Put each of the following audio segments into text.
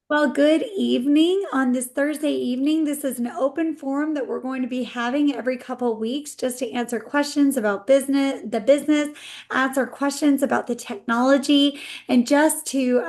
Well, good evening on this Thursday evening. This is an open forum that we're going to be having every couple of weeks just to answer questions about business, answer questions about the technology, and just to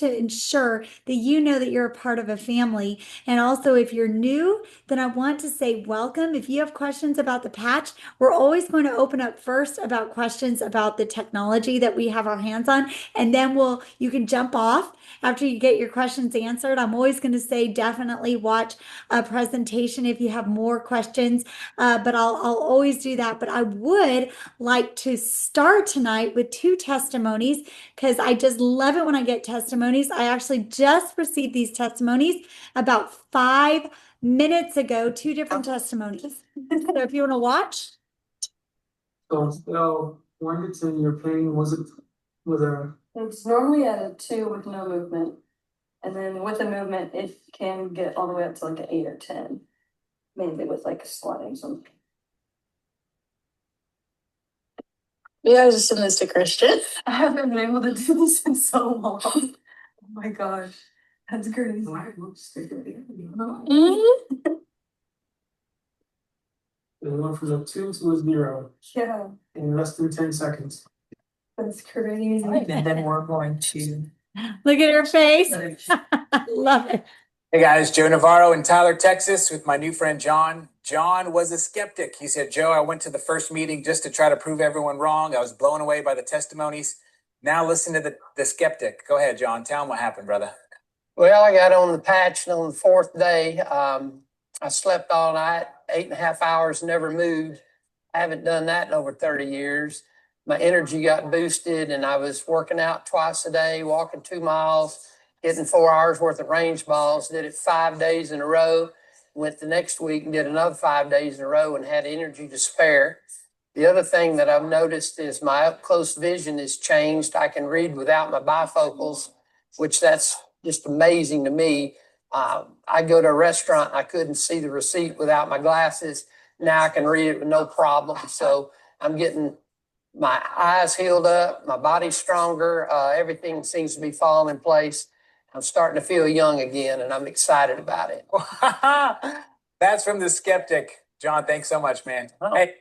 ensure that you know that you're a part of a family. And also, if you're new, then I want to say welcome. If you have questions about the patch, we're always going to open up first about questions about the technology that we have our hands on, and then you can jump off after you get your questions answered. I'm always going to say definitely watch a presentation if you have more questions, but I'll always do that. But I would like to start tonight with two testimonies because I just love it when I get testimonies. I actually just received these testimonies about 5 minutes ago, two different testimonies. So if you want to watch. So on scale 1 to 10, your pain was it with a It's normally at a 2 with no movement. And then with a movement, it can get all the way up to like an 8 or 10. Mainly with like squatting something. You guys just send this to Christian. I haven't been able to do this in so long. Oh my gosh. That's crazy. it went from a 2 to a 0 Yeah, in less than 10 seconds. that's crazy. And then we're going to. Look at her face. Love it. Hey guys, Joe Navarro in Tyler, Texas with my new friend John. John was a skeptic. He said, Joe, I went to the first meeting just to try to prove everyone wrong. I was blown away by the testimonies. Now listen to the skeptic. Go ahead, John. Tell him what happened, brother. Well, I got on the patch and on the fourth day. I slept all night, 8.5 hours, never moved. I haven't done that in over 30 years. My energy got boosted and I was working out twice a day, walking 2 miles, hitting 4 hours worth of range balls, did it 5 days in a row, went the next week and did another 5 days in a row and had energy to spare. The other thing that I've noticed is my up close vision has changed. I can read without my bifocals, which that's just amazing to me. I go to a restaurant, I couldn't see the receipt without my glasses. Now I can read it with no problem. So I'm getting my eyes healed up, my body's stronger, everything seems to be falling in place. I'm starting to feel young again and I'm excited about it. That's from the skeptic. John, thanks so much, man. Oh. Hey,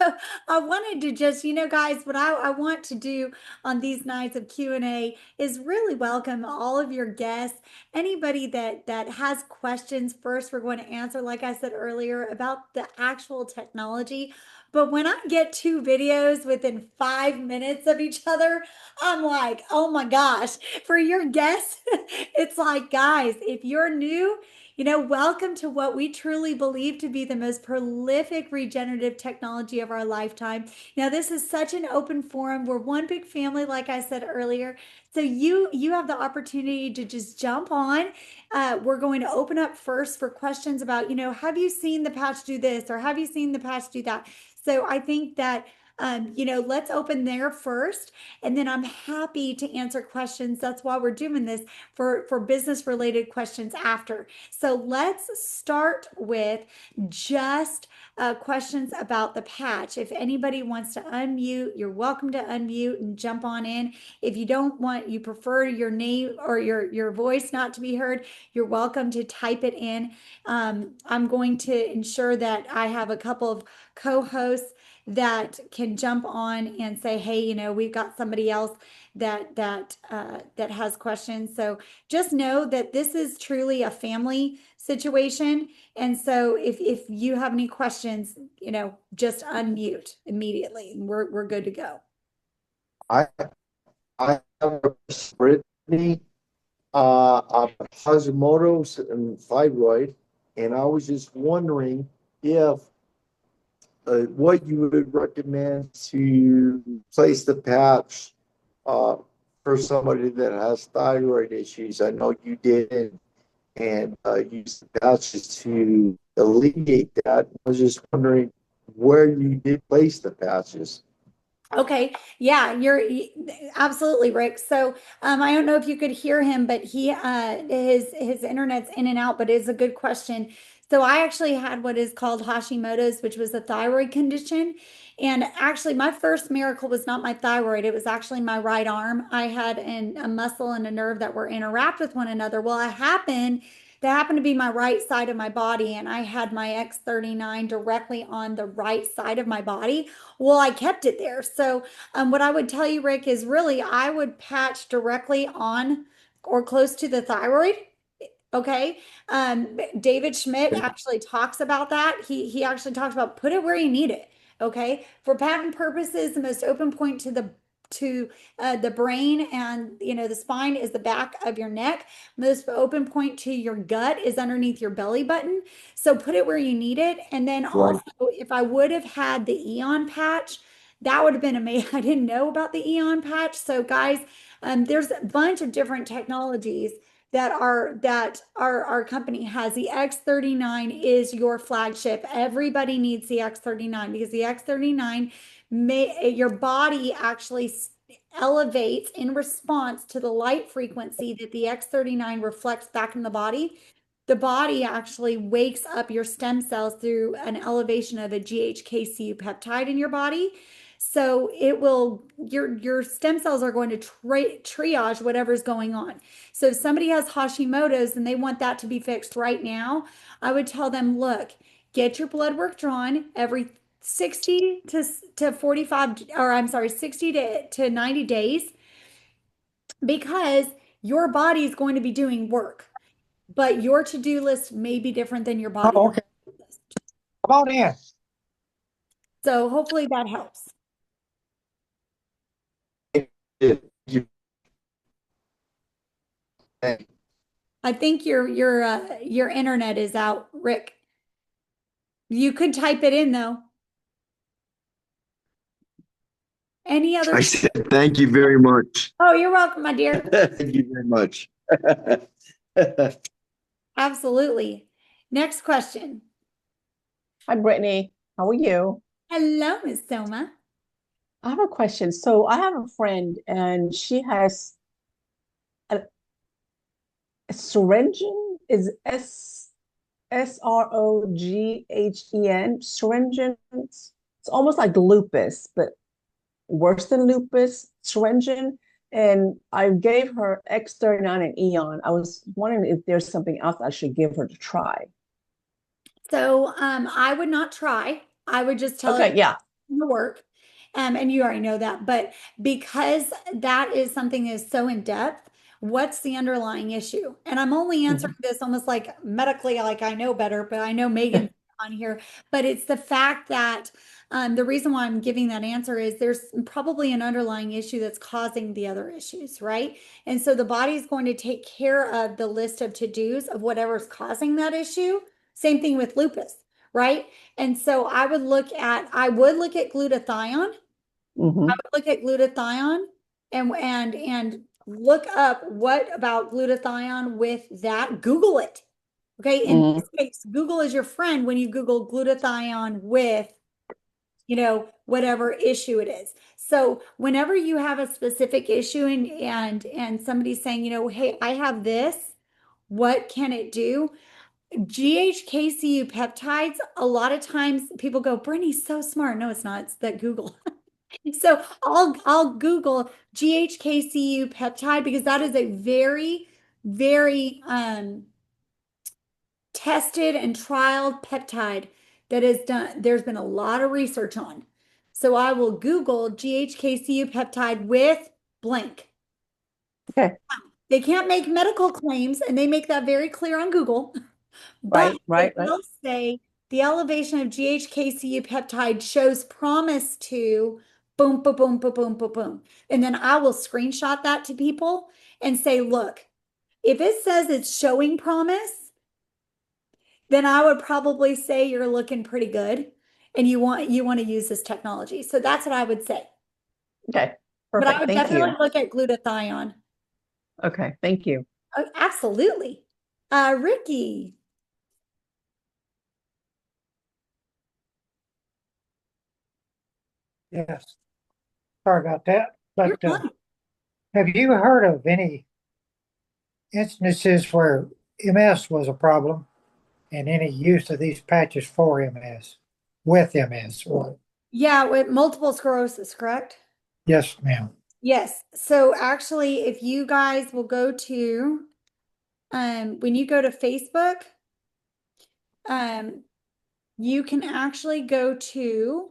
So I wanted to just, guys, what I want to do on these nights of Q&A is really welcome all of your guests. Anybody that has questions, first we're going to answer, like I said earlier, about the actual technology. But when I get two videos within 5 minutes of each other, I'm like, oh my gosh, for your guests, it's like, guys, if you're new, welcome to what we truly believe to be the most prolific regenerative technology of our lifetime. Now, this is such an open forum. We're one big family, like I said earlier. So you have the opportunity to just jump on. We're going to open up first for questions about, have you seen the patch do this or have you seen the patch do that? So I think that let's open there first, and then I'm happy to answer questions. That's why we're doing this for business related questions after. So let's start with just questions about the patch. If anybody wants to unmute, you're welcome to unmute and jump on in. If you don't want, you prefer your name or your voice not to be heard, you're welcome to type it in. I'm going to ensure that I have a couple of co-hosts that can jump on and say, hey, we've got somebody else that has questions. So just know that this is truly a family situation. And so if you have any questions, just unmute immediately. We're good to go. I I have a Brittany, Hashimoto's and thyroid, and I was just wondering if what you would recommend to place the patch for somebody that has thyroid issues. I know you did, and use the patches to alleviate that. I was just wondering where you did place the patches. Okay, yeah, absolutely, Rick. So I don't know if you could hear him, but his internet's in and out, but it's a good question. So I actually had what is called Hashimoto's, which was a thyroid condition. And actually, my first miracle was not my thyroid. It was actually my right arm. I had a muscle and a nerve that were interact with one another. Well, that happened to be my right side of my body, and I had my X39 directly on the right side of my body. Well, I kept it there. So, what I would tell you, Rick, is really I would patch directly on or close to the thyroid. Okay. David Schmidt actually talks about that. He actually talks about put it where you need it. Okay. For patent purposes, the most open point to the brain and the spine is the back of your neck. Most open point to your gut is underneath your belly button. So put it where you need it. And then also, if I would have had the Eon patch, that would have been amazing. I didn't know about the Eon patch. So guys, there's a bunch of different technologies that our company has. The X39 is your flagship. Everybody needs the X39 because the X39 your body actually elevates in response to the light frequency that the X39 reflects back in the body. The body actually wakes up your stem cells through an elevation of a GHKCU peptide in your body. So your stem cells are going to triage whatever's going on. So if somebody has Hashimoto's and they want that to be fixed right now, I would tell them, look, get your blood work drawn every 60 to 45, or I'm sorry, 60 to 90 days, because your body is going to be doing work, but your to-do list may be different than your body. Oh, okay. Come on in. So hopefully that helps. I think your internet is out, Rick. You could type it in though. Any other? I said, thank you very much. Oh, you're welcome, my dear. Thank you very much. Absolutely. Next question. Hi, Brittany. How are you? Hello, Miss Soma. I have a question. So I have a friend and she has a Syringen is Sroghen, Syringen. It's almost like lupus, but worse than lupus, Syringen. And I gave her X39 and Eon. I was wondering if there's something else I should give her to try. So I would not try. I would just tell her Okay, yeah. to work. And you already know that, but because that is something that is so in depth, what's the underlying issue? And I'm only answering this almost like medically, like I know better, but I know Megan's on here. But it's the fact that the reason why I'm giving that answer is there's probably an underlying issue that's causing the other issues, right? And so the body is going to take care of the list of to-dos of whatever's causing that issue. Same thing with lupus, right? And so I would look at glutathione. I would look at glutathione and look up what about glutathione with that. Google it. Okay. In this case, Google is your friend when you Google glutathione with, whatever issue it is. So whenever you have a specific issue and somebody's saying, hey, I have this, what can it do? GHKCU peptides, a lot of times people go, Brittany's so smart. No, it's not. It's that Google. So I'll Google GHKCU peptide because that is a very, very tested and trialed peptide that is done. There's been a lot of research on. So I will Google GHKCU peptide with blank. Okay. They can't make medical claims, and they make that very clear on Google. Right. They'll say the elevation of GHKCU peptide shows promise to boom, boom, boom, boom, boom, boom, boom. And then I will screenshot that to people and say, look, if it says it's showing promise, then I would probably say you're looking pretty good and you want to use this technology. So that's what I would say. Okay. But I Perfect. would Thank definitely you. look at glutathione. Okay. Thank you. Oh, absolutely. Ricky. Yes. Sorry about that. You're But fine. have you heard of any instances where MS was a problem and any use of these patches for MS, with MS, or, Yeah, with multiple sclerosis, correct? yes, ma'am. Yes. So actually, if you guys will go to, when you go to Facebook, you can actually go to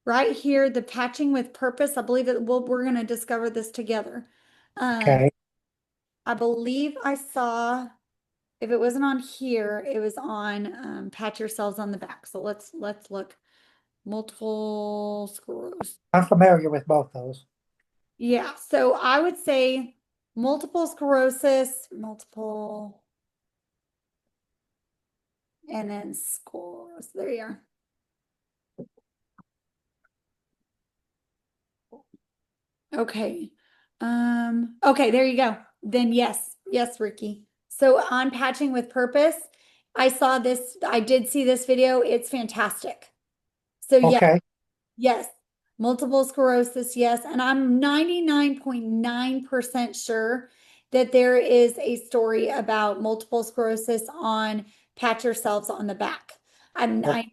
right here, the patching with purpose. I believe that we're going to discover this together. Okay, I believe I saw, if it wasn't on here, it was on patch yourselves on the back. So let's look. Multiple sclerosis. I'm familiar with both those. Yeah, so I would say multiple sclerosis, and then sclerosis. There you are. Okay. Okay, there you go. Then yes, Ricky. So on patching with purpose, I saw this, I did see this video. It's fantastic. So yeah, Okay, yes. Multiple sclerosis, yes. And I'm 99.9% sure that there is a story about multiple sclerosis on Pat Yourselves on the Back. I'm Oh. I,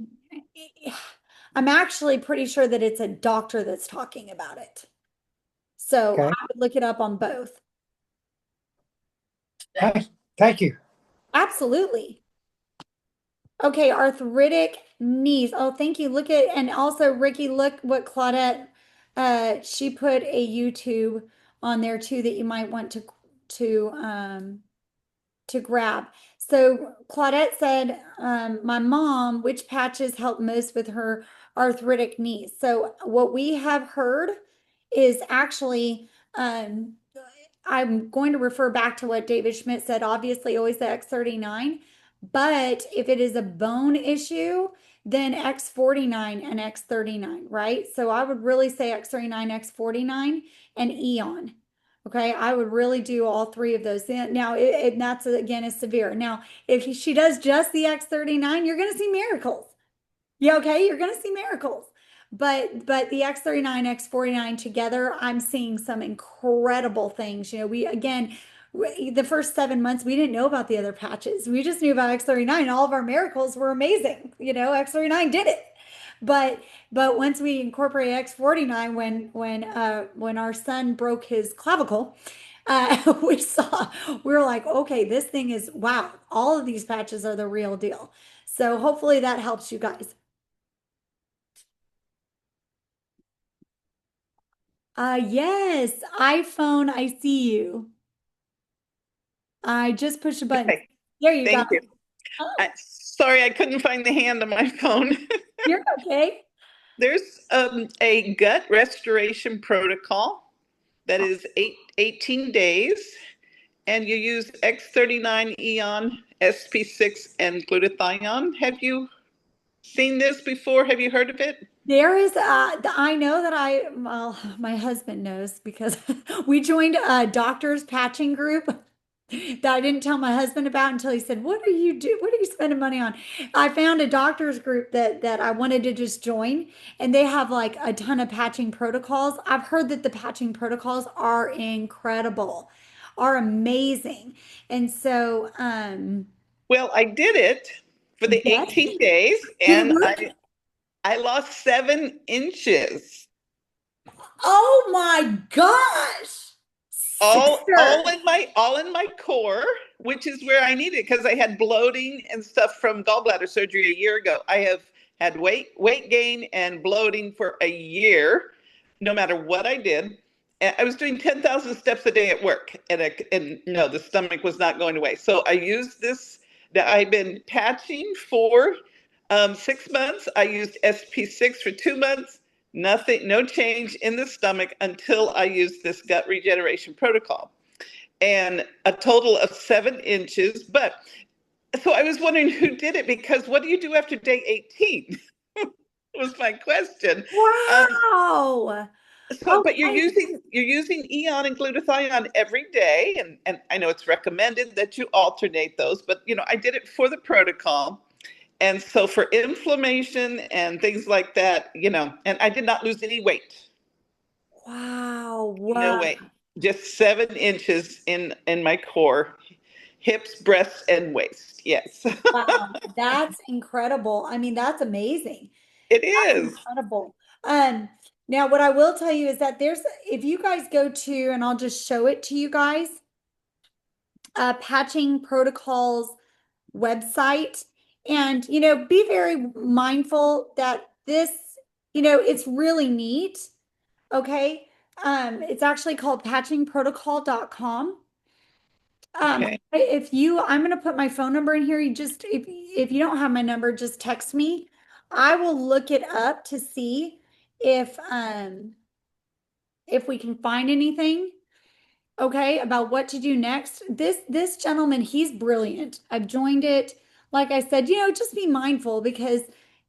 I'm actually pretty sure that it's a doctor that's talking about it. So okay. I would look it up on both. Thank you. Absolutely. Okay, arthritic knees. Oh, thank you. Look at, and also Ricky, look what Claudette, she put a YouTube on there too that you might want to grab. So Claudette said, my mom, which patches help most with her arthritic knees? So what we have heard is actually, I'm going to refer back to what David Schmidt said, obviously always the X39, but if it is a bone issue, then X49 and X39, right? So I would really say X39, X49, and Eon. Okay, I would really do all three of those. Now, that's again is severe. Now, if she does just the X39, you're going to see miracles. Yeah, okay, you're going to see miracles. But the X39, X49 together, I'm seeing some incredible things. You know, the first 7 months we didn't know about the other patches. We just knew about X39. All of our miracles were amazing. You know, X39 did it. But once we incorporate X49, when our son broke his clavicle, we were like, okay, this thing is wow. All of these patches are the real deal. So hopefully that helps you guys. Yes, iPhone, I see you. I just pushed a button. Okay, There you go. thank you. Sorry, I couldn't find the hand on my phone. You're okay. There's a gut restoration protocol that is 18 days, and you use X39 Eon, SP6, and glutathione. Have you seen this before? Have you heard of it? There is I know that well, my husband knows because we joined a doctor's patching group that I didn't tell my husband about until he said, "What are you do? What are you spending money on?" I found a doctor's group that I wanted to just join, and they have like a ton of patching protocols. I've heard that the patching protocols are incredible, are amazing. And so Well, I did it for the yes, 18 days, did it and work? I lost 7 inches. Oh my gosh. All in my core, which is where I need it because I had bloating and stuff from gallbladder surgery a year ago. I have had weight gain and bloating for a year, no matter what I did. And I was doing 10,000 steps a day at work, and no, the stomach was not going away. So I used this. That I've been patching for 6 months. I used SP6 for 2 months. Nothing, no change in the stomach until I used this gut regeneration protocol, and a total of 7 inches. But so I was wondering who did it, because what do you do after day 18? Was my question. Wow. But you're Okay. using Eon and glutathione every day, and I know it's recommended that you alternate those, but I did it for the protocol. And so for inflammation and things like that, and I did not lose any weight. Wow. No Wow. weight. Just 7 inches in my core. hips, breasts, and waist. Yes. Wow, that's incredible. I mean, that's amazing. It That's is. incredible. Now what I will tell you is that if you guys go to, and I'll just show it to you guys, Patching Protocols website, and be very mindful that this, it's really neat. Okay. It's actually called patchingprotocol.com. Okay. I'm going to put my phone number in here. If you don't have my number, just text me. I will look it up to see if we can find anything, okay, about what to do next. This gentleman, he's brilliant. I've joined it. Like I said, just be mindful, because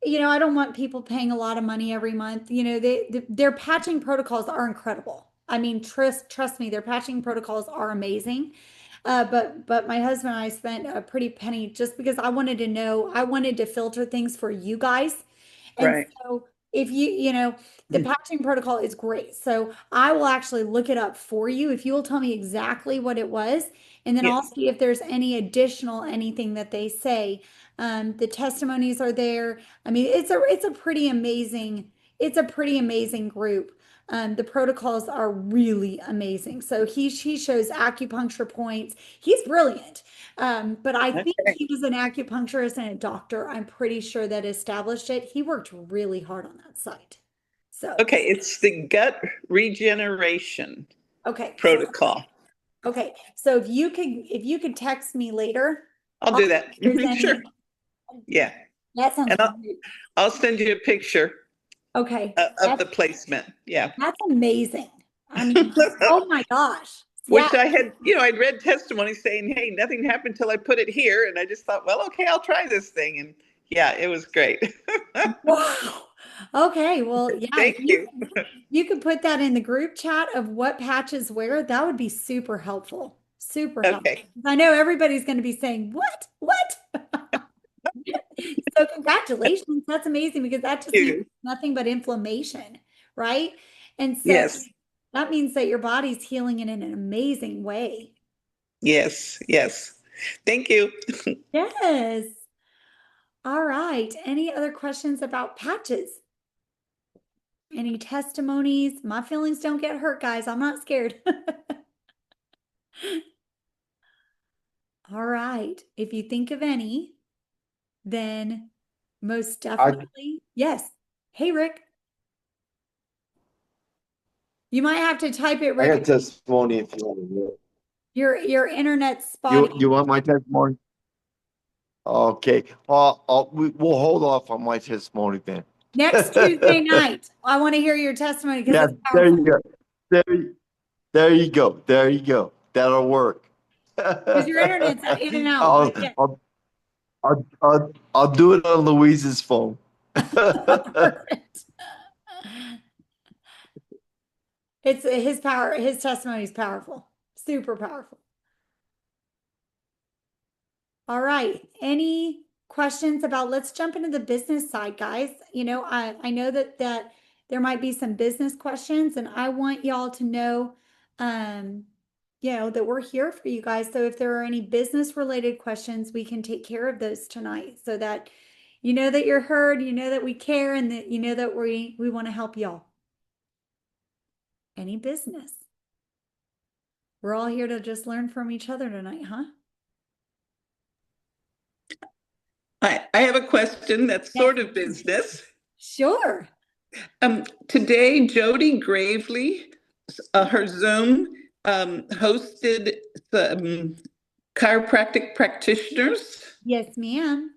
I don't want people paying a lot of money every month. Their patching protocols are incredible. I mean, trust me, their patching protocols are amazing. But my husband and I spent a pretty penny just because I wanted to know, I wanted to filter things for you guys. And Right. so if the patching protocol is great. So I will actually look it up for you if you will tell me exactly what it was. And then I'll Yes. see if there's any additional anything that they say. The testimonies are there. I mean, it's a pretty amazing group. The protocols are really amazing. So he shows acupuncture points. He's brilliant. But I think he was an acupuncturist and a doctor. I'm pretty sure that established it. He worked really hard on that site. So Okay, it's the gut regeneration okay. protocol. Okay. So if you could text me later. I'll do that. if there's Mhm, any- sure. Yeah. That sounds And great. I'll send you a picture Okay. of the placement. Yeah. That's amazing. I mean, oh my gosh. Which Yeah. I had, I'd read testimonies saying, hey, nothing happened till I put it here. And I just thought, well, okay, I'll try this thing. And yeah, it was great. Wow. Okay. Well, yeah. Thank you. You could put that in the group chat of what patches where. That would be super helpful. Super helpful. Okay. I know everybody's going to be saying, what? So congratulations. That's amazing, because that just means nothing but inflammation, right? And so Yes. that means that your body's healing in an amazing way. Yes. Yes. Thank you. Yes. All right. Any other questions about patches? Any testimonies? My feelings don't get hurt, guys. I'm not scared. All right. If you think of any, then most definitely, yes. Hey, Rick. You might have to type it, I got Rick. testimony if you want to hear it. Your internet's spotty. You want my testimony? Okay. We'll hold off on my testimony then. Next Tuesday night, I want to hear your testimony, because Yeah, it's there powerful. you go. There you go. There you go. That'll work. Because your internet's in and out. Yeah. I'll do it on Louise's phone. Perfect. It's his testimony is powerful, super powerful. All right. Any questions about, let's jump into the business side, guys. I know that there might be some business questions, and I want y'all to know, that we're here for you guys. So if there are any business related questions, we can take care of those tonight, so that that you're heard, that we care, and that that we want to help y'all. Any business. We're all here to just learn from each other tonight, huh? I have a question that's sort of business. Sure. Today, Jody Gravely, her Zoom hosted the chiropractic practitioners. Yes, ma'am.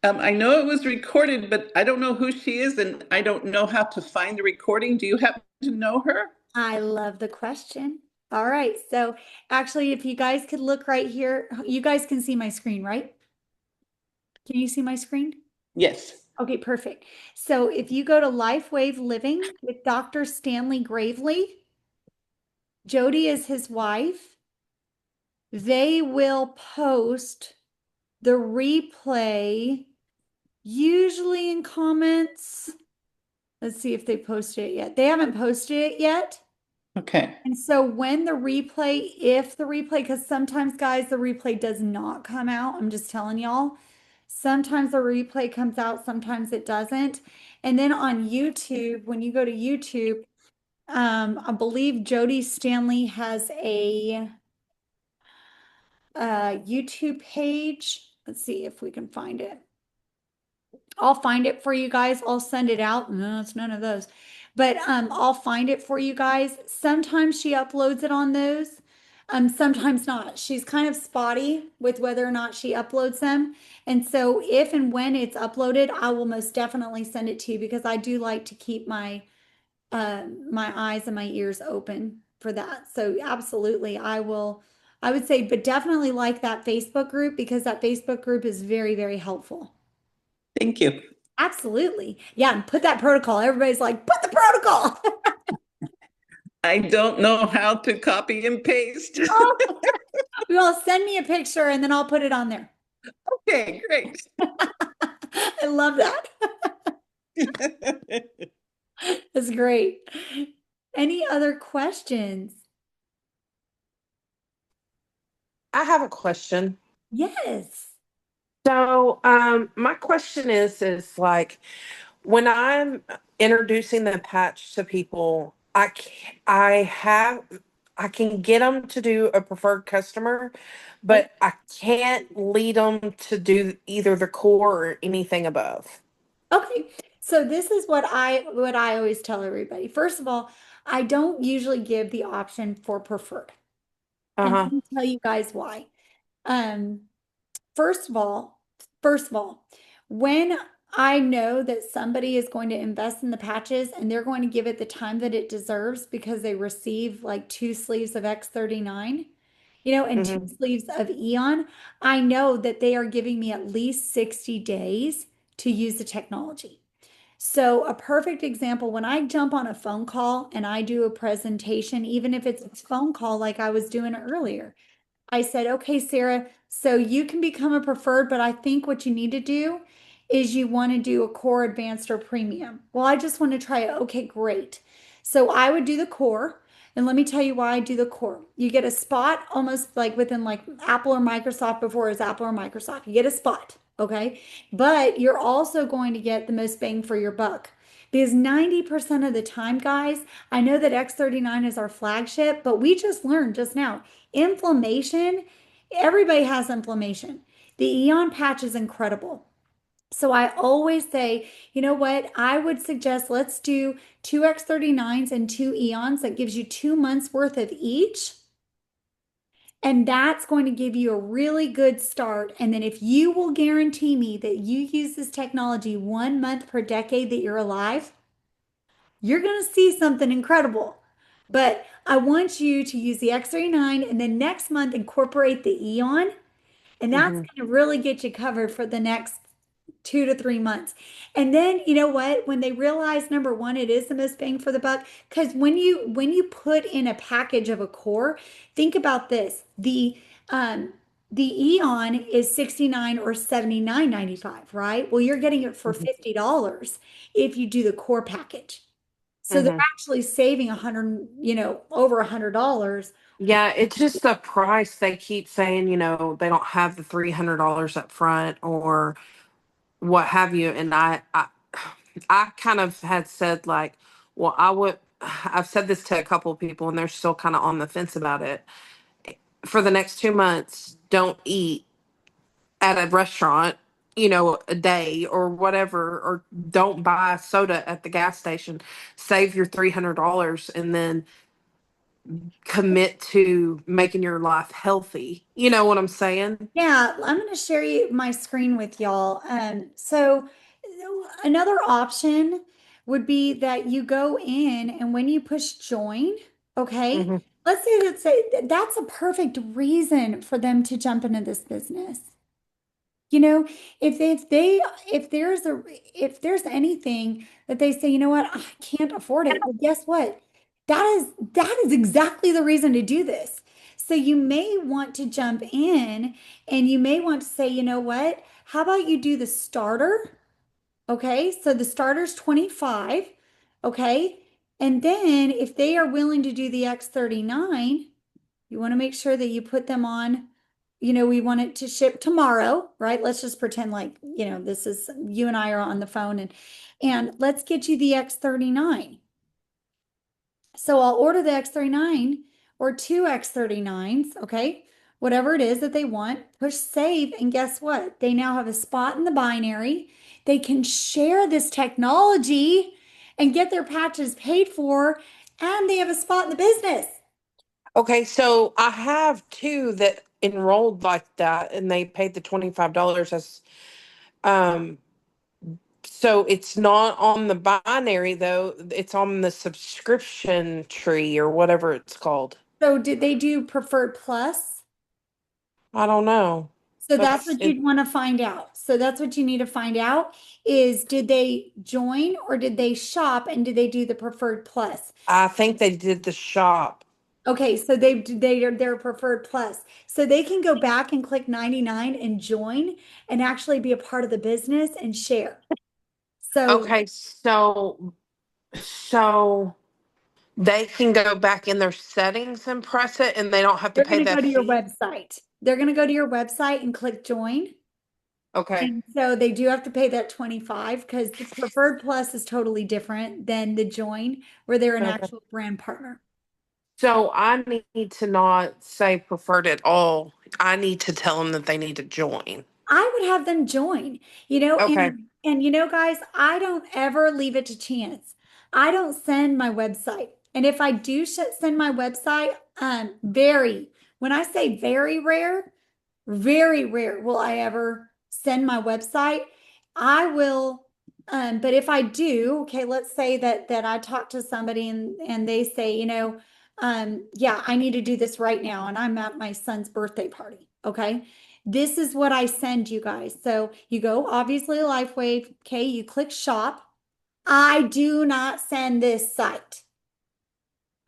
I know it was recorded, but I don't know who she is, and I don't know how to find the recording. Do you happen to know her? I love the question. All right. So actually, if you guys could look right here, you guys can see my screen, right? Can you see my screen? Yes. Okay, perfect. So if you go to LifeWave Living with Dr. Stanley Gravely, Jody is his wife. They will post the replay, usually in comments. Let's see if they posted it yet. They haven't posted it yet. Okay. And so when the replay, if the replay, because sometimes, guys, the replay does not come out. I'm just telling y'all. Sometimes the replay comes out, sometimes it doesn't. And then on YouTube, when you go to YouTube, I believe Jody Stanley has a YouTube page. Let's see if we can find it. I'll find it for you guys. I'll send it out. No, it's none of those. But I'll find it for you guys. Sometimes she uploads it on those. Sometimes not. She's kind of spotty with whether or not she uploads them. And so if and when it's uploaded, I will most definitely send it to you because I do like to keep my my eyes and my ears open for that. So absolutely, I would say, but definitely like that Facebook group because that Facebook group is very, very helpful. Thank you. Absolutely. Yeah, and put that protocol. Everybody's like, put the protocol. I don't know how to copy and paste. Well, send me a picture and then I'll put it on there. Okay, great. I love that. That's great. Any other questions? I have a question. Yes. So, my question is like when I'm introducing the patch to people, I can get them to do a preferred customer, but I can't lead them to do either the core or anything above. Okay. So this is what I always tell everybody. First of all, I don't usually give the option for preferred. And let Uh-huh. me tell you guys why. Um, First of all, first of all, when I know that somebody is going to invest in the patches and they're going to give it the time that it deserves because they receive like 2 sleeves of X39, and 2 sleeves of Eon, I know that they are giving me at least 60 days to use the technology. So, a perfect example when I jump on a phone call and I do a presentation, even if it's a phone call like I was doing earlier, I said, okay, Sarah, so you can become a preferred, but I think what you need to do is you want to do a core, advanced, or premium. Well, I just want to try it. Okay, great. So I would do the core. And let me tell you why I do the core. You get a spot almost like within like Apple or Microsoft before it's Apple or Microsoft. You get a spot, okay? But you're also going to get the most bang for your buck. Because 90% of the time, guys, I know that X39 is our flagship, but we just learned just now inflammation, everybody has inflammation. The Eon patch is incredible. So I always say, you know what? I would suggest let's do 2X39s and 2 Eons. That gives you 2 months worth of each. And that's going to give you a really good start. And then if you will guarantee me that you use this technology 1 month per decade that you're alive, you're going to see something incredible. But I want you to use the X39 and then next month incorporate the Eon. And that's going to really get you covered for the next 2 to 3 months. And then you know what? When they realize number one, it is the most bang for the buck. Because when you put in a package of a core, think about this. The Eon is 69 or 79.95, right? Well, you're getting it for $50 if you do the core package. So they're actually saving 100, over $100. Yeah, it's just the price. They keep saying, they don't have the $300 up front or what have you. And I kind of had said like, well, I've said this to a couple of people and they're still kind of on the fence about it. For the next 2 months, don't eat at a restaurant, a day or whatever, or don't buy soda at the gas station. Save your $300 and then commit to making your life healthy. You know what I'm saying? Yeah, I'm going to share my screen with y'all. So another option would be that you go in and when you push join, okay, let's say that's a perfect reason for them to jump into this business. If there's anything that they say, you know what, I can't afford it. Well, guess what? That is exactly the reason to do this. So you may want to jump in and you may want to say, you know what? How about you do the starter? Okay, so the starter's 25. Okay. And then if they are willing to do the X39, you want to make sure that you put them on, we want it to ship tomorrow, right? Let's just pretend like, this is you and I are on the phone and let's get you the X39. So I'll order the X39 or two X39s, okay? Whatever it is that they want, push save, and guess what? They now have a spot in the binary. They can share this technology and get their patches paid for, and they have a spot in the business. Okay, so I have two that enrolled like that and they paid the $25 as so it's not on the binary though, it's on the subscription tree or whatever it's called. So did they do Preferred Plus? I don't know. So that's what you'd want to find out. So that's what you need to find out is did they join or did they shop and did they do the Preferred Plus? I think they did the shop. Okay, so they're Preferred Plus. So they can go back and click 99 and join and actually be a part of the business and share. So Okay, so they can go back in their settings and press it and they don't have to they're pay going to that go to your fee? website. They're going to go to your website and click join. Okay. And so they do have to pay that 25 because the Preferred Plus is totally different than the join where they're an Okay. actual brand partner. So I need to not say preferred at all. I need to tell them that they need to join. I would have them join, Okay. and guys, I don't ever leave it to chance. I don't send my website. And if I do send my website, when I say very rare will I ever send my website. I will, but if I do, okay, let's say that I talk to somebody and they say, yeah, I need to do this right now, and I'm at my son's birthday party. Okay. This is what I send you guys. So you go obviously LifeWave, okay, you click shop. I do not send this site.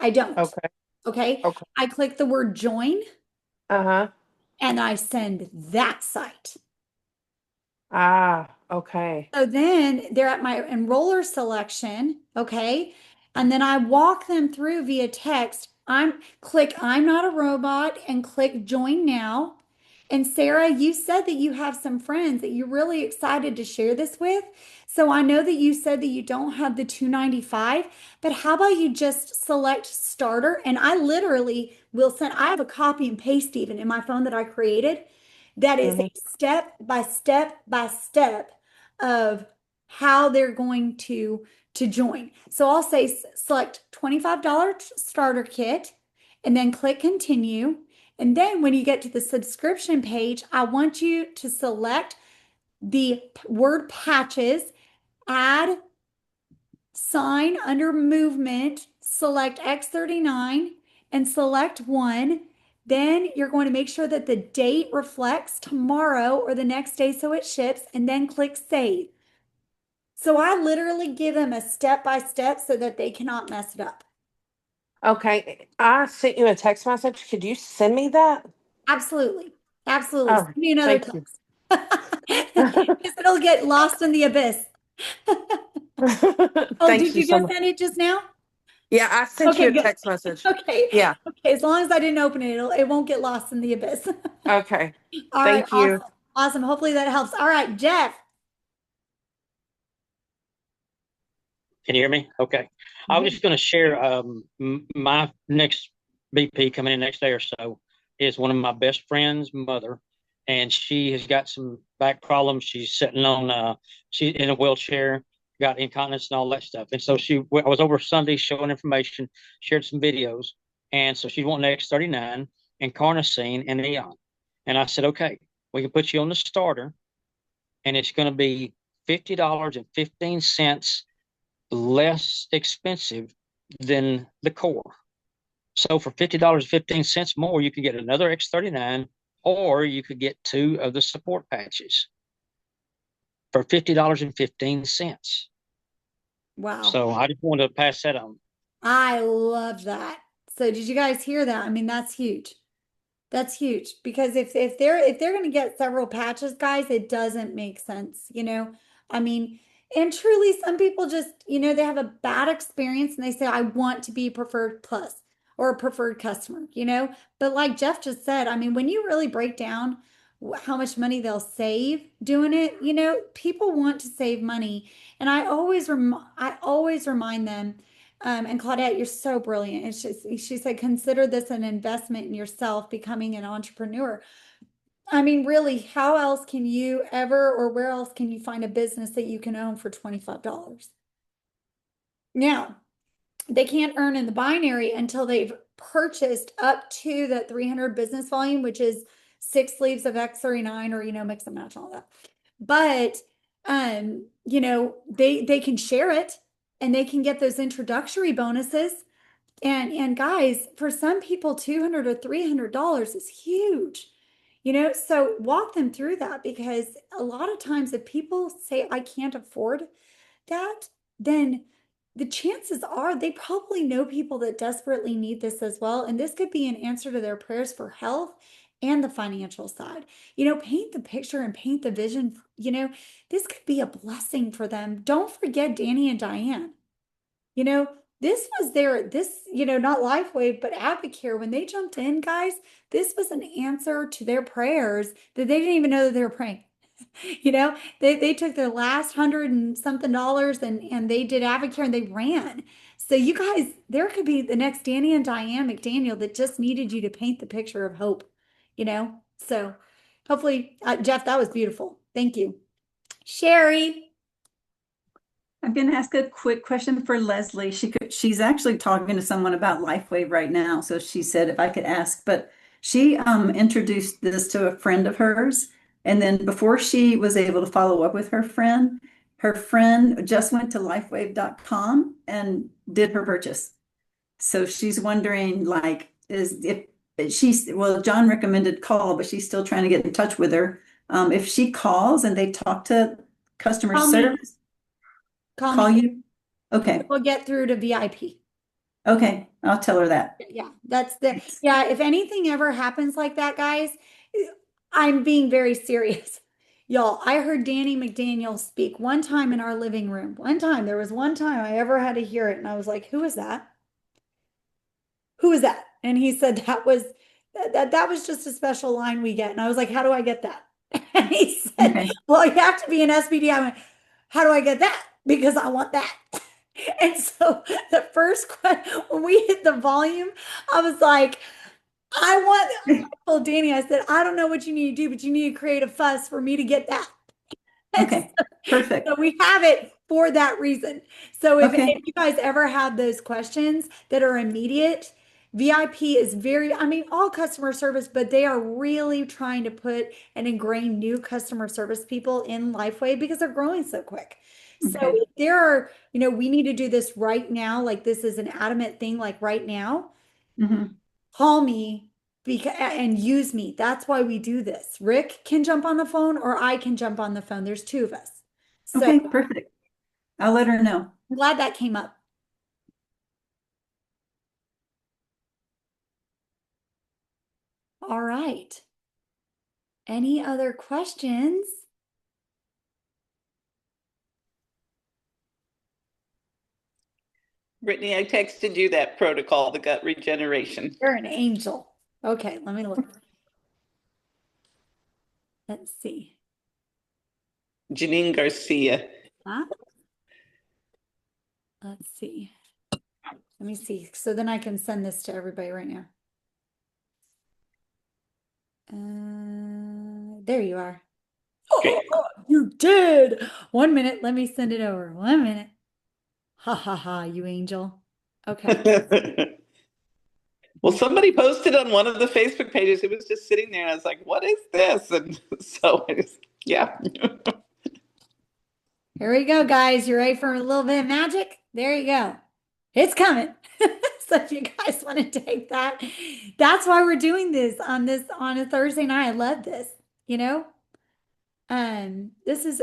I don't. Okay. Okay. Okay. I click the word join. Uh-huh. And I send that site. Ah, okay. So then they're at my enroller selection, okay? And then I walk them through via text. Click I'm not a robot and click join now. And Sarah, you said that you have some friends that you're really excited to share this with. So I know that you said that you don't have the 295, but how about you just select starter? And I literally will send, I have a copy and paste even in my phone that I created that is a step by step by step of how they're going to join. So I'll say select $25 starter kit and then click continue. And then when you get to the subscription page, I want you to select the word patches, add sign under movement, select X39 and select one. Then you're going to make sure that the date reflects tomorrow or the next day so it ships and then click save. So I literally give them a step by step so that they cannot mess it up. Okay. I sent you a text message. Could you send me that? Absolutely. Absolutely. Oh, Send me another thank you. text. It'll get lost in the abyss. Oh, Thank did you you so just much. send it just now? Yeah, I sent Okay, you a good. text message. Okay. Yeah. Okay, as long as I didn't open it, it won't get lost in the abyss. Okay. All right, Thank you. awesome. Awesome. Hopefully that helps. All right, Jeff. Can you hear me? Okay. I was just going to share my next BP coming in next day or so is one of my best friend's mother, and she has got some back problems. She's sitting on she's in a wheelchair, got incontinence and all that stuff. And so I was over Sunday showing information, shared some videos, and so she's wanting X39 and carnosine and Eon. And I said, okay, we can put you on the starter, and it's going to be $50.15 less expensive than the core. So for $50.15 more, you could get another X39, or you could get two of the support patches for $50.15. Wow. So I just wanted to pass that on. I love that. So did you guys hear that? I mean, that's huge. That's huge because if they're going to get several patches, guys, it doesn't make sense, I mean, And truly, some people just, they have a bad experience and they say, I want to be preferred plus or a preferred customer. But like Jeff just said, I mean, when you really break down how much money they'll save doing it, people want to save money. And I always remind them, and Claudette, you're so brilliant. It's just, she said, consider this an investment in yourself, becoming an entrepreneur. I mean, really, how else can you ever, or where else can you find a business that you can own for $25? Now, they can't earn in the binary until they've purchased up to that 300 business volume, which is 6 sleeves of X39 or, mix and match and all that. But, they can share it and they can get those introductory bonuses. And guys, for some people, $200 or $300 is huge. So walk them through that, because a lot of times if people say, I can't afford that, then the chances are they probably know people that desperately need this as well. And this could be an answer to their prayers for health and the financial side. Paint the picture and paint the vision. This could be a blessing for them. Don't forget Danny and Diane. This was not LifeWave, but Advocare. When they jumped in, guys, this was an answer to their prayers that they didn't even know that they were praying. They took their last $100 and something and they did Advocare and they ran. So you guys, there could be the next Danny and Diane McDaniel that just needed you to paint the picture of hope, So hopefully, Jeff, that was beautiful. Thank you. Sherry. I'm going to ask a quick question for Leslie. She's actually talking to someone about LifeWave right now. So she said if I could ask, but she introduced this to a friend of hers. And then before she was able to follow up with her friend just went to lifewave.com and did her purchase. So she's wondering, John recommended call, but she's still trying to get in touch with her. If she calls and they talk to customer service. Call you? Okay. We'll get through to VIP. Okay, I'll tell her that. Yeah, if anything ever happens like that, guys, I'm being very serious. Y'all, I heard Danny McDaniel speak one time in our living room. There was one time I ever had to hear it, and I was like, who is that? Who is that? And he said that was just a special line we get. And I was like, how do I get that? And he said, okay, well, you have to be an SPD. I went, how do I get that? Because I want that. And so the first question, when we hit the volume, I was like, I told Danny, I said, I don't know what you need to do, but you need to create a fuss for me to get that. Okay, perfect. So we have it for that reason. So if you guys ever have those questions that are immediate, VIP is all customer service, but they are really trying to put and ingrain new customer service people in LifeWave because they're growing so quick. So if there are, we need to do this right now, like this is an adamant thing, like right now, call me and use me. That's why we do this. Rick can jump on the phone or I can jump on the phone. There's two of us. So, okay, perfect. I'll let her know. I'm glad that came up. All right. Any other questions? Brittany, I texted you that protocol, the gut regeneration. You're an angel. Okay, let me look. Let's see. Janine Garcia. Huh? Let's see. Let me see. So then I can send this to everybody right now. There you are. Oh, you did. 1 minute. Let me send it over. 1 minute. Ha ha ha, you angel. Okay. Well, somebody posted on one of the Facebook pages. It was just sitting there and I was like, what is this? And so yeah. Here we go, guys. You ready for a little bit of magic? There you go. It's coming. So if you guys want to take that, that's why we're doing this on a Thursday night. I love this, this is,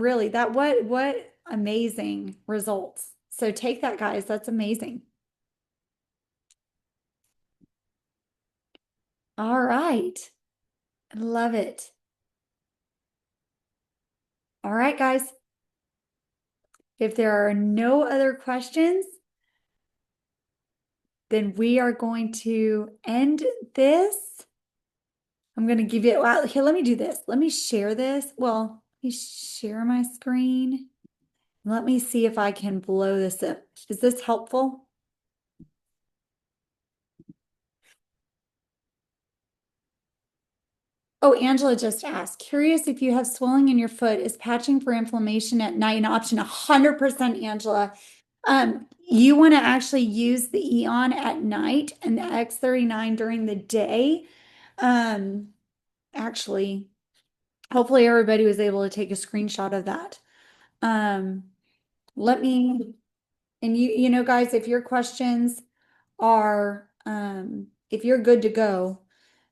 really what amazing results. So take that, guys. That's amazing. All right. Love it. All right, guys. If there are no other questions, then we are going to end this. I'm going to give you, well, here, let me do this. Let me share this. Well, let me share my screen. Let me see if I can blow this up. Is this helpful? Oh, Angela just asked, curious if you have swelling in your foot, is patching for inflammation at night an option? 100%, Angela. You want to actually use the Eon at night and the X39 during the day. Actually, hopefully everybody was able to take a screenshot of that. Let me, and you know, guys, if your questions are, if you're good to go,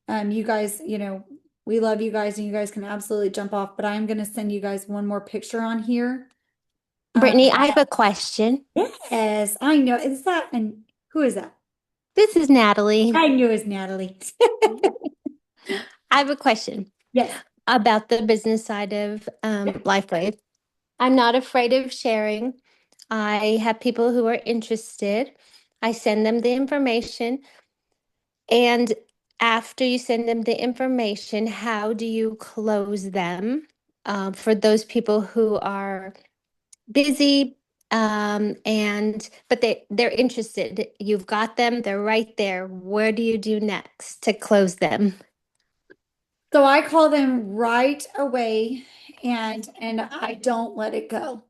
you guys, you know, we love you guys and you guys can absolutely jump off, but I'm going to send you guys one more picture on here. Brittany, I have a question. Yes, I know. Is that, and who is that? This is Natalie. I knew it was Natalie. I have a question. Yes. About the business side of LifeWave. I'm not afraid of sharing. I have people who are interested. I send them the information. And after you send them the information, how do you close them for those people who are busy but they're interested? You've got them, they're right there. Where do you do next to close them? So I call them right away and I don't let it go,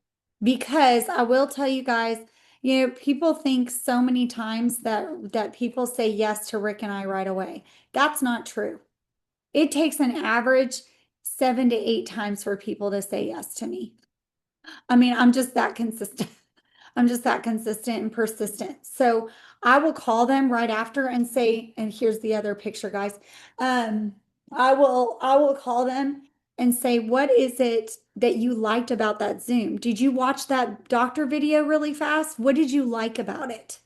because I will tell you guys, you know, people think so many times that people say yes to Rick and I right away. That's not true. It takes an average 7 to 8 times for people to say yes to me. I mean, I'm just that consistent. I'm just that consistent and persistent. So I will call them right after and say, and here's the other picture, guys. I will call them and say, what is it that you liked about that Zoom? Did you watch that doctor video really fast? What did you like about it?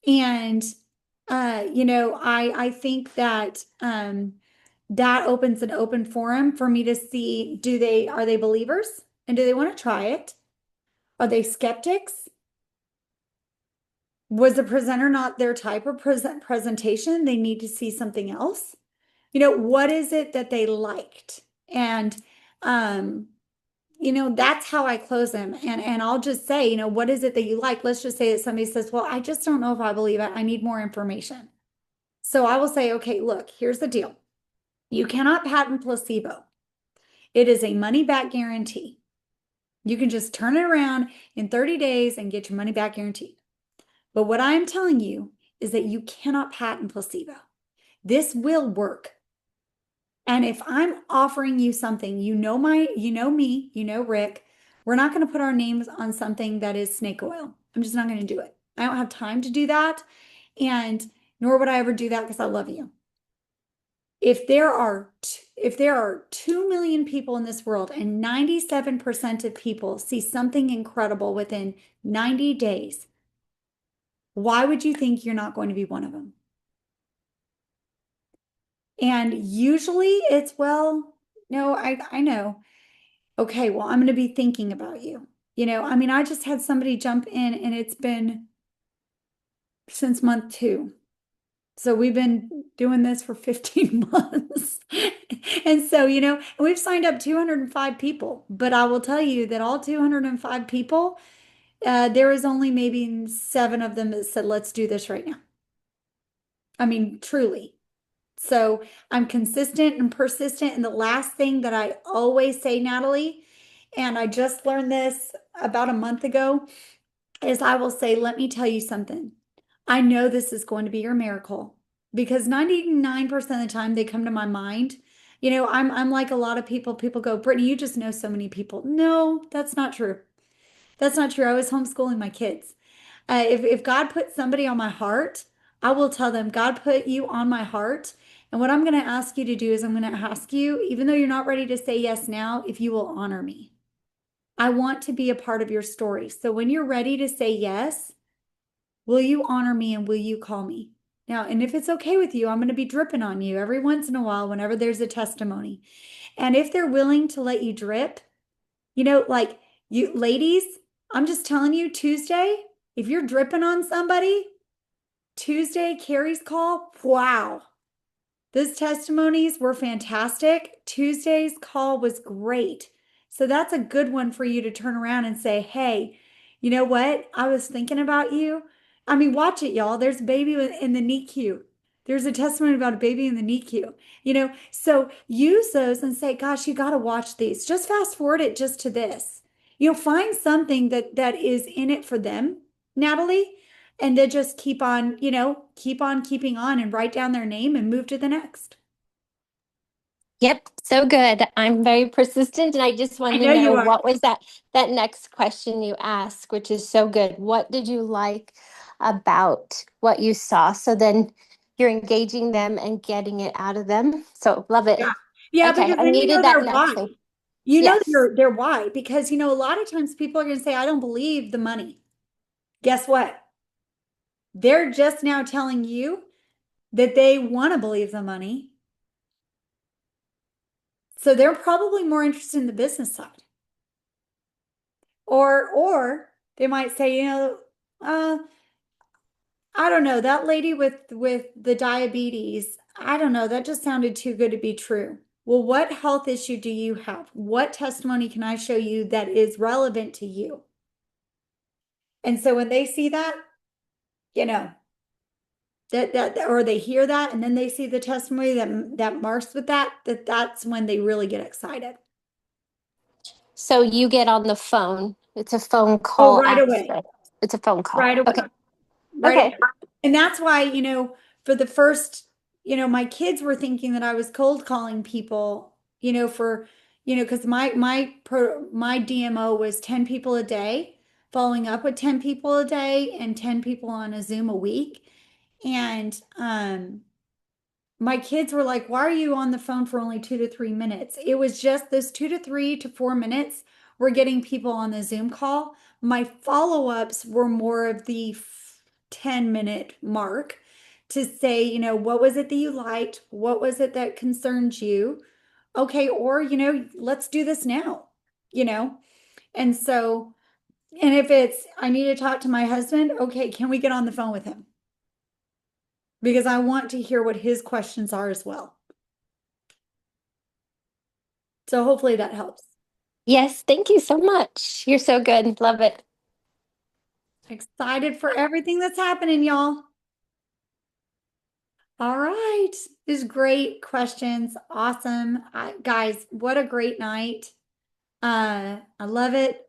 And you know, I think that that opens an open forum for me to see, are they believers and do they want to try it? Are they skeptics? Was the presenter not their type of presentation? They need to see something else. You know, what is it that they liked? And, you know, that's how I close them. And I'll just say, you know, what is it that you like? Let's just say that somebody says, well, I just don't know if I believe it. I need more information. So I will say, okay, look, here's the deal. You cannot patent placebo. It is a money back guarantee. You can just turn it around in 30 days and get your money back guaranteed. But what I'm telling you is that you cannot patent placebo. This will work. And if I'm offering you something, you know me, you know Rick, we're not going to put our names on something that is snake oil. I'm just not going to do it. I don't have time to do that. And nor would I ever do that because I love you. If there are 2 million people in this world and 97% of people see something incredible within 90 days, why would you think you're not going to be one of them? And usually it's, well, no, I know. Okay, well, I'm going to be thinking about you. You know, I mean, I just had somebody jump in and it's been since month 2. So we've been doing this for 15 months. And so, you know, we've signed up 205 people, but I will tell you that all 205 people, there is only maybe 7 of them that said, let's do this right now. I mean, truly. So I'm consistent and persistent. And the last thing that I always say, Natalie, and I just learned this about a month ago, is I will say, let me tell you something. I know this is going to be your miracle, because 99% of the time they come to my mind. You know, I'm like a lot of people go, Brittany, you just know so many people. No, that's not true. That's not true. I was homeschooling my kids. If God put somebody on my heart, I will tell them, God put you on my heart. And what I'm going to ask you to do is I'm going to ask you, even though you're not ready to say yes now, if you will honor me. I want to be a part of your story. So when you're ready to say yes, will you honor me and will you call me? Now, and if it's okay with you, I'm going to be dripping on you every once in a while whenever there's a testimony. And if they're willing to let you drip, you know, like You ladies, I'm just telling you, Tuesday, if you're dripping on somebody, Tuesday, Carrie's call, wow. Those testimonies were fantastic. Tuesday's call was great. So that's a good one for you to turn around and say, hey, you know what? I was thinking about you. I mean, watch it, y'all. There's a baby in the NICU. There's a testimony about a baby in the NICU, so use those and say, gosh, you got to watch these. Just fast forward it just to this. Find something that is in it for them, Natalie, and then just keep on keeping on and write down their name and move to the next. Yep, so good. I'm very persistent, and I just wanted know to you know are. what was that next question you asked, which is so good. What did you like about what you saw? So then you're engaging them and getting it out of them. So love it. Yeah, Okay, because I then needed their that why. nudge. Their Yes. why, because a lot of times people are going to say, I don't believe the money. Guess what? They're just now telling you that they want to believe the money. So they're probably more interested in the business side. Or they might say, I don't know, that lady with the diabetes, I don't know, that just sounded too good to be true. Well, what health issue do you have? What testimony can I show you that is relevant to you? And so when they see that, that or they hear that and then they see the testimony that marks with that's when they really get excited. So you get on the phone. It's a phone call. Right away. It's a phone call. Right away. Okay. Right Okay. away. And that's why, for the first, my kids were thinking that I was cold calling people, because my DMO was 10 people a day, following up with 10 people a day and 10 people on a Zoom a week. And my kids were like, why are you on the phone for only 2 to 3 minutes? It was just those 2 to 3 to 4 minutes were getting people on the Zoom call. My follow-ups were more of the 10-minute mark to say, what was it that you liked? What was it that concerned you? Okay, or, let's do this now, And so, and if it's, I need to talk to my husband, okay, can we get on the phone with him? Because I want to hear what his questions are as well. So hopefully that helps. Yes, thank you so much. You're so good. Love it. Excited for everything that's happening, y'all. All right. These great questions. Awesome. Guys, what a great night. I love it.